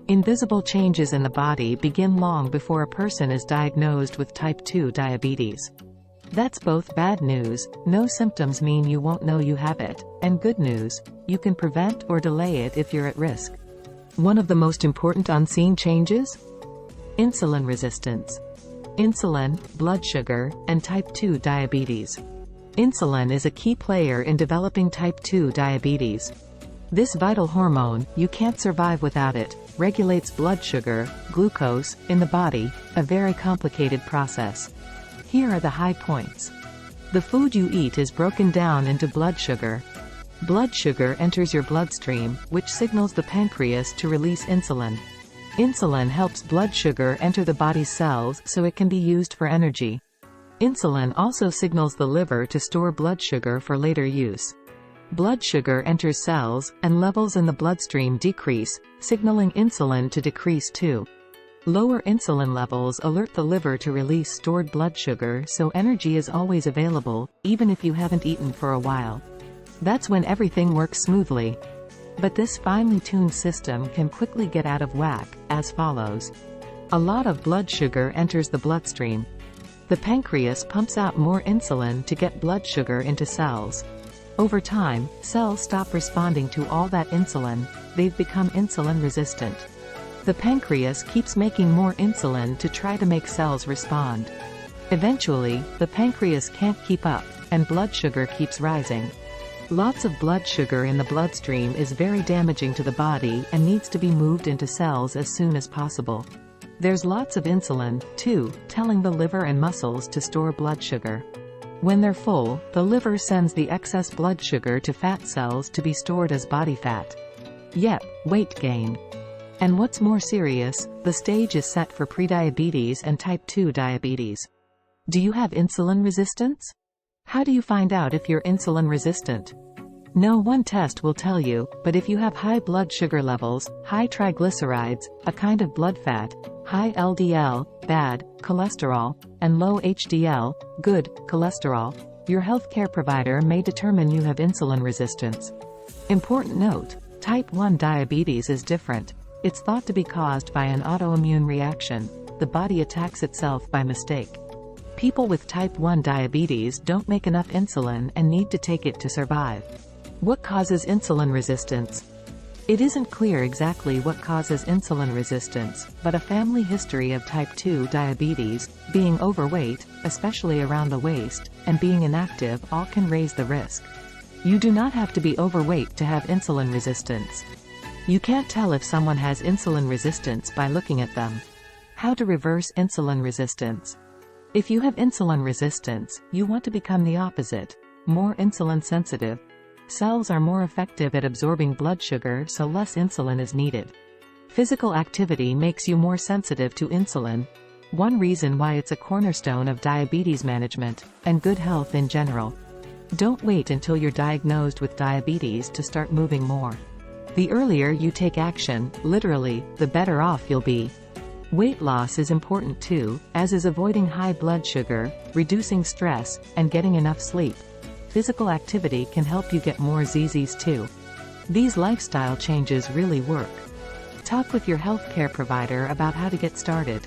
Invisible changes in the body begin long before a person is diagnosed with type 2 diabetes. That's both bad news, no symptoms mean you won't know you have it, and good news, you can prevent or delay it if you're at risk. One of the most important unseen changes? Insulin resistance. Insulin, blood sugar, and type 2 diabetes. Insulin is a key player in developing type 2 diabetes. This vital hormone, you can't survive without it, regulates blood sugar, glucose, in the body, a very complicated process. Here are the high points. The food you eat is broken down into blood sugar. Blood sugar enters your bloodstream, which signals the pancreas to release insulin. Insulin helps blood sugar enter the body's cells so it can be used for energy. Insulin also signals the liver to store blood sugar for later use. Blood sugar enters cells, and levels in the bloodstream decrease, signaling insulin to decrease too. Lower insulin levels alert the liver to release stored blood sugar so energy is always available, even if you haven't eaten for a while. That's when everything works smoothly. But this finely tuned system can quickly get out of whack, as follows. A lot of blood sugar enters the bloodstream. The pancreas pumps out more insulin to get blood sugar into cells. Over time, cells stop responding to all that insulin, they've become insulin resistant. The pancreas keeps making more insulin to try to make cells respond. Eventually, the pancreas can't keep up, and blood sugar keeps rising. Lots of blood sugar in the bloodstream is very damaging to the body and needs to be moved into cells as soon as possible. There's lots of insulin, too, telling the liver and muscles to store blood sugar. When they're full, the liver sends the excess blood sugar to fat cells to be stored as body fat. Yep, weight gain. And what's more serious, the stage is set for prediabetes and type 2 diabetes. Do you have insulin resistance? How do you find out if you're insulin resistant? No one test will tell you, but if you have high blood sugar levels, high triglycerides, a kind of blood fat, high LDL, bad, cholesterol, and low HDL, good, cholesterol, your healthcare provider may determine you have insulin resistance. Important note, type 1 diabetes is different. It's thought to be caused by an autoimmune reaction. The body attacks itself by mistake. People with type 1 diabetes don't make enough insulin and need to take it to survive. What causes insulin resistance? It isn't clear exactly what causes insulin resistance, but a family history of type 2 diabetes, being overweight, especially around the waist, and being inactive all can raise the risk. You do not have to be overweight to have insulin resistance. You can't tell if someone has insulin resistance by looking at them. How to reverse insulin resistance? If you have insulin resistance, you want to become the opposite, more insulin sensitive. Cells are more effective at absorbing blood sugar, so less insulin is needed. Physical activity makes you more sensitive to insulin. One reason why it's a cornerstone of diabetes management, and good health in general. Don't wait until you're diagnosed with diabetes to start moving more. The earlier you take action, literally, the better off you'll be. Weight loss is important too, as is avoiding high blood sugar, reducing stress, and getting enough sleep. Physical activity can help you get more ZZs too. These lifestyle changes really work. Talk with your healthcare provider about how to get started.